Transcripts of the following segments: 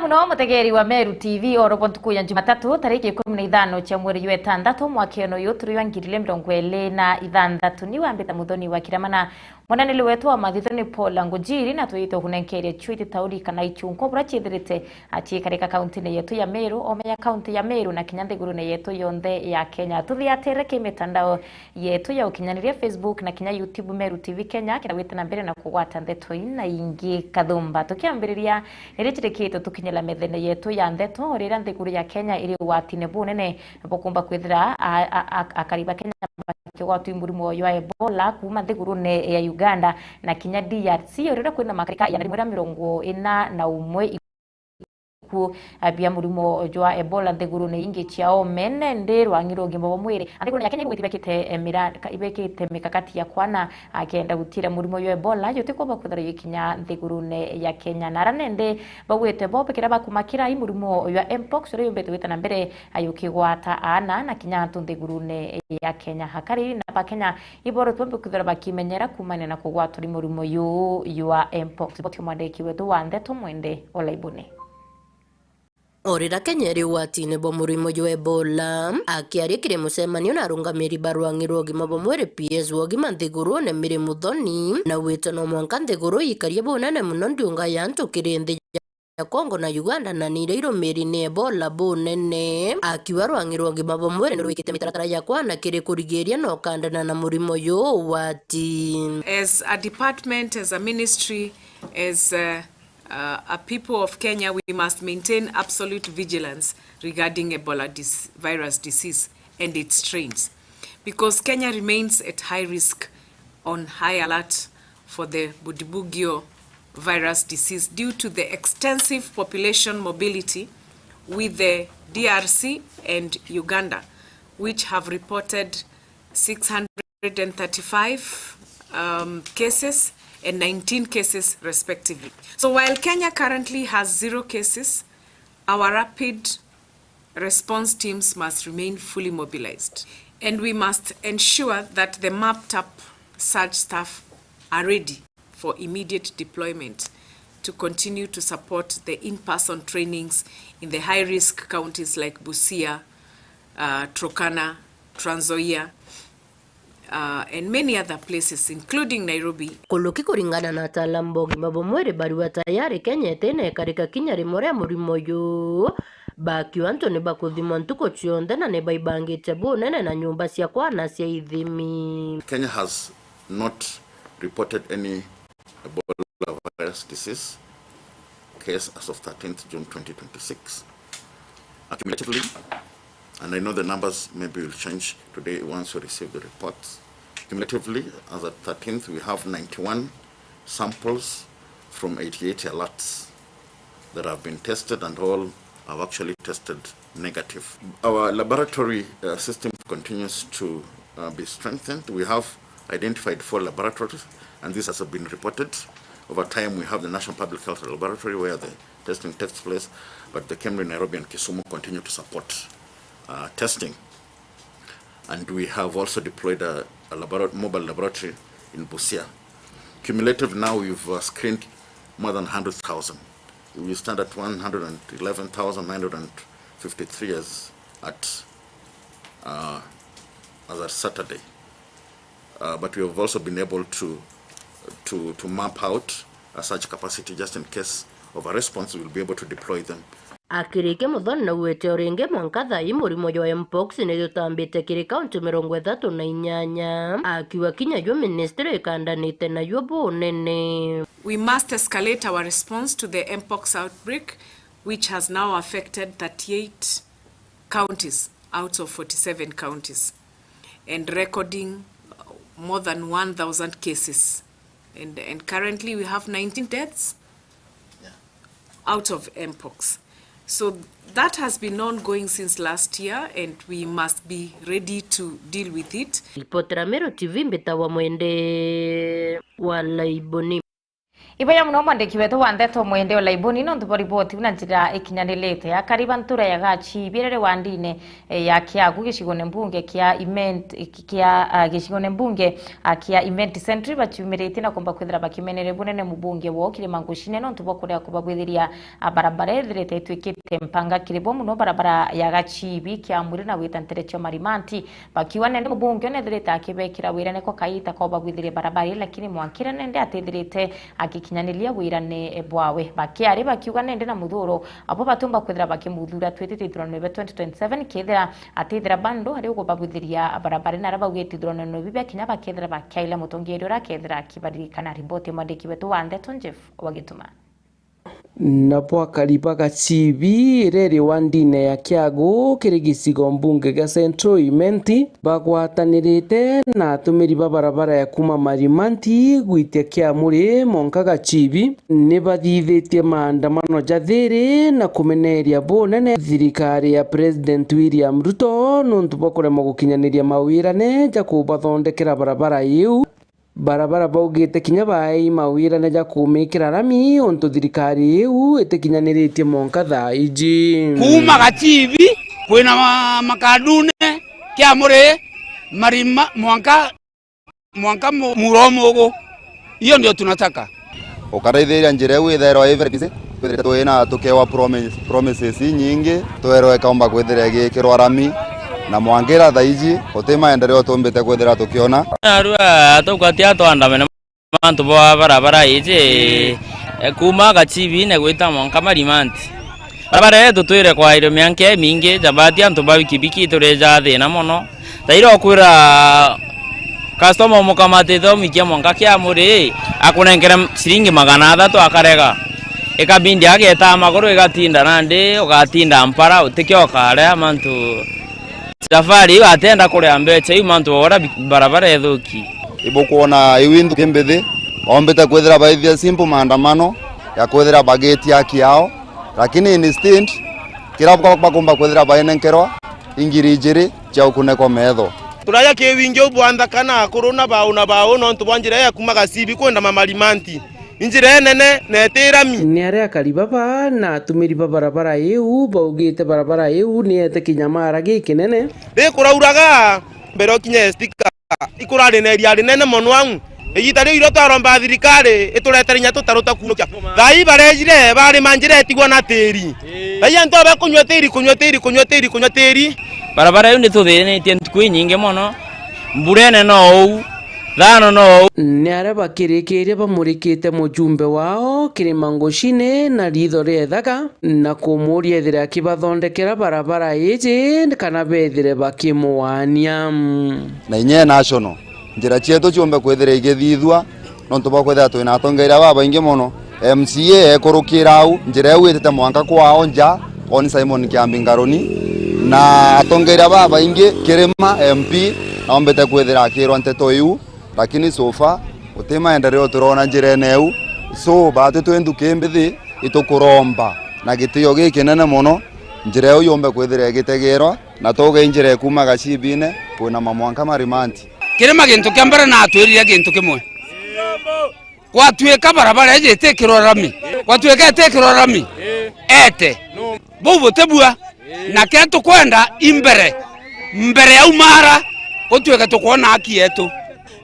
Mwega muno mutegeri wa Meru TV orobo ntukuya Jumatatu tariki 15 cia mweri wa 6 mwaka uyu turi wa 2026 ni wambita muthoni wa kiramana mwananili wetu wa mathithoni Paul Ngujiri na tuyito hunenkeria chuiti tauri kana ichunko bura chithirite atie karika kaunti ne yetu ya Meru omeya kaunti ya Meru na kinyande guru ne yetu yonthe ya Kenya tuthiatere ke mitandao yetu ya ukinyaniria Facebook na kinya YouTube Meru TV Kenya kira witana mbere na kugwata ndeto ina ingi kathumba tukiambiriria nirichirikito tukinyela methene yetu ya ndeto rira nthiguru ya Kenya iri watine bunene bokumba kwithira akariba Kenya watu murimu wa Ebola kuma nthiguru ne ya Uganda na kinya DRC orira kwina makarika ya 41 ku abia murimo jwa Ebola nthiguru ne ingi chiao mene ndirwa ngirogimbo mwire nthiguru ya Kenya gwitibekite ibekite mikakati ya kwana agenda gutira murimo wa Ebola yote kwa bakuthara yikinya nthiguru ne ya Kenya naranende bagwete bopekira bakumakira imurimo wa mpox uri yombete witana mbere ayukigwata ana na kinya nthiguru ne ya Kenya hakari na pa Kenya iboro twembe kuthara bakimenyera kumane na kugwaturi murimo wa mpox botyo mwandeki wetu wande tumwende olaibune Orira Kenya ri watine bo murimo wa Ebola akiarikire musemanio na rungamiri barwangirwo gima bo mwere PS wogima nthiguru ne mire muthoni na witono mwanka nthiguru ikarie bonane muno ndiunga yantu kirindi ya Kongo na Uganda na nireiro meri ne Ebola bonene akiwa rwangirwo gima bo mwere no wikite mitaratara ya kwana kire kurigeria no kandana na murimo yo wati. As a department, as a ministry, as a people of Kenya, we must maintain absolute vigilance regarding Ebola virus disease and its strains, because Kenya remains at high risk on high alert for the Budibugyo virus disease due to the extensive population mobility with the DRC and Uganda, which have reported 635 cases and 19 cases respectively. So while Kenya currently has 0 cases, our rapid response teams must remain fully mobilized. And we must ensure that the mapped up surge staff are ready for immediate deployment to continue to support the in-person trainings in the high-risk counties like Busia, Turkana, Trans Nzoia, and many other places including Nairobi. Kuluki kuringana na ataalamu bogima bomwere bariwa tayari Kenya tene karika kinya rimore murimo yo baki Anthony bakuthimwa ntuko chionde na ne baibangite bonene na nyumba cia kwana cia ithimi. Kenya has not reported any Ebola virus disease case as of 13th June 2026. Accumulatively, and I know the numbers maybe will change today once we receive the reports. Cumulatively, as at 13th, we have 91 samples from 88 alerts that have been tested, and all have actually tested negative. Our laboratory system continues to be strengthened. We have identified 4 laboratories, and this has been reported. Over time, we have the National Public Health Laboratory where the testing takes place, but the Kemri, Nairobi, and Kisumu continue to support testing. And we have also deployed a mobile laboratory in Busia. Cumulative now, we've screened more than 100,000. We stand at 111,953 as at Saturday. But we have also been able to map out a surge capacity just in case of a response. We'll be able to deploy them. Akirike muthoni na uwete oringe mwankatha imurimo wa mpox ne yotambite kiri kaunti 38 akiwa kinya yo ministry kandanite na yo bonene. We must escalate our response to the mpox outbreak, which has now affected 38 counties out of 47 counties and recording more than 1,000 cases. And currently we have 19 deaths out of mpox. So that has been ongoing since last year, and we must be ready to deal with it. Ripotera Meru TV mbita wa mwende walaiboni. Ibaya muno mwandiki wetu wa Ndeto Mwende o Laiboni no ndubori boti una njira ikinyanilete ya kariba ntura ya gachi birere wandine ya Kiagu gicigone mbunge kia event kia gicigone mbunge kia event century bachumirite na komba kwithira bakimenere bunene mubunge wo Kilima Ngushine no ntubo kuria kubagwithiria barabara ethirite twikite mpanga kiribo muno barabara ya gachi kia muri na witantere cho marimanti bakiwa nende mubunge ne thirite akibekira wira neko kaita ko bagwithiria barabara lakini mwakira nende atethirite kinyanĩria wĩrane bwawe bakiari bakiuga nende na muthuro abo batumba kwithira bakimuthura twitite ithurano 2027 kethira atithira bando hari ugobagwithiria barabara na rabagwiti ithurano no bibia kinya bakethira bakiaila mutongeri ura kethira kibaririkana riboti mwandiki wetu wa Ndeto Jeff Wagituma napo akariba gachibi rere wandine ya Kiagu kirigisigo mbunge ga Central Imenti bagwatanirite na atumiri barabara ya kuma marimanti gwitia Kiamuri monka gachibi ne bathithitie maandamano jathiri na kumeneria bonene thirikari ya President William Ruto nuntu bokurema gukinyaniria mawirane ja kubathondekera barabara iu barabara baugite kinya bai mawira na ja kumikira rami onto thirikari iu itikinyaniretie monka thaiji kuma gachibi kwina makadune Kiamuri marima mwanka muromogo hiyo ndio tunataka ukaraithiria njira iu itherwa everise twina tukewa promises nyingi twero ekaomba kwithira gikirwa rami na mwangira thaiji utima endeleo tumbite kwithira tukiona arua tukwatia twandamene mantu bo barabara ije kuma gachibi ne gwita monka marimanti barabara yetu twire kwa iro mianke mingi jabati antu babikibiki tureja thina muno tairo kwira customer mukamate thomikia monka Kiamuri akunengera shilingi 300 akarega ikabindi ageta maguru igatinda nandi ugatinda mpara utikioka aria mantu safari atenda kuria mbecha iu mantu ora barabara ethuki ibo kuona iwindu kimbithi ombete kwithira baithia simple maandamano ya kwithira bageti yaki yao lakini instant kirabuka bakumba kwithira baenenkerwa ingiri ijiri cha ukuneko metho turaya kiwingi ubwanda kana kuruna bao no ntubwanjira ya kuma gasibi kwenda mamalimanti injire nene netirami ni aria karibaba na atumiri barabara iu baugite barabara iu ni ete kinyamara gikinene kurauraga mbere kinya stika ikurari neria rinene monwangu igitari iro taromba thirikari itureterinya tutaruta kunukia thai barejire bari manjire tigwa na tiri thai antobe kunywa tiri barabara iu ni tuthinetie ntuku nyingi muno mburene no ou thano no ni aria bakirikiria bamurikite mujumbe wao Kilima Ngushine na ritho riethaga na kumuria ethira akibathondekera barabara iji kana bethire bakimuania na inye national njira chietu chiombe kwithira igithithwa nontu bakwithira twina atongeria baba ingi muno MCA ekurukira au njira iu itete mwanka kwao nja oni Simon Kiambi Ngaroni na atongeria baba ingi Kirima MP naombete kwithira akirwa nteto iu lakini sofa utima endeleo turona njira neu so batu twendu kimbithi itukuromba na gitio gikinene muno njira yo yombe kwithira gitegerwa na toge njira kuma gacibine kwina mamwanka marimanti Kirima gintu kiambara na atwirire gintu kimwe gwatuika barabara ije itekirwa rami gwatuika itekirwa rami ete bubu tebua na ketu kwenda mbere ya umara utuika tukona haki yetu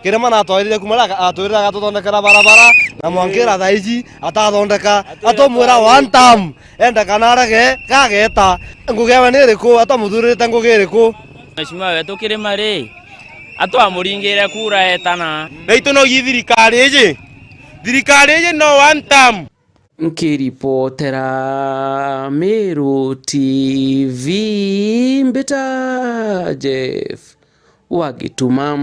Kirima na atwarire kumara atwirira gatuthondekera barabara na mwangira thaiji atathondeka atomwira one time enda kanarage kageta ngugewe niriku atamuthurite ngugiriku mheshimiwa wetu Kirima ri atwamuringire kura etana naitu no thirikari iji no one time nkiripotera Meru TV mbita Jeff Wagituma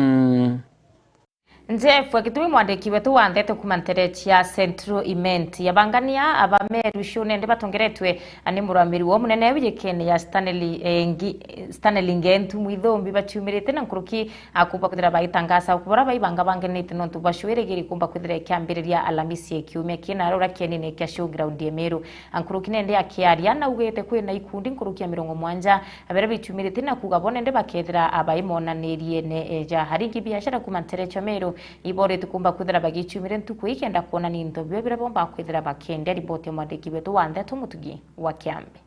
Jeff Wagituma mwandiki wetu wa Ndeto kumantere chia Central Imenti yabangania abameru shune ndi batongeretwe ani muramiri wo munene w'igikene ya Stanley Ngentu mwithombi bachumirite na nkuruki akuba kuthira bayitangasa kubora bayibanga bangenite no tubashweregeri kumba kuthira kyambiriria alamisi ekiume kina rora kenine kya showground Meru ankuruki nende akiaria na ugete kwina ikundi nkuruki ya 70 abere bichumirite na kugabone ndi bakethira abayimonanirie ne eja harigi biashara kumantere cha Meru antu ibore tukumba kwithira bagichumire ntuku ikenda kuona ni ntobyo bire bomba kwithira bakende ripoti ya mwandiki wetu wa Ndeto Mutugi wa Kiambe.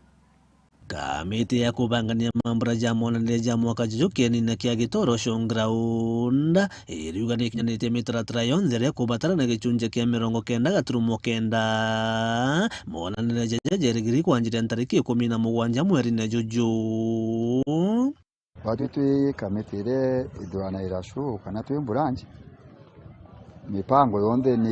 Kamiti ya kubangania mambura ja monanire ja mwaka jukeni na kia gitoro showground iriuga ni kinyanite mitaratara yonthe ria kubatara na gicunje kia 90 monanire jaja rigiri kwanjire ntariki 17 mweri na juju watu twi kamiti ire ithurana irashuka na twi mburanji mipango yonthe ni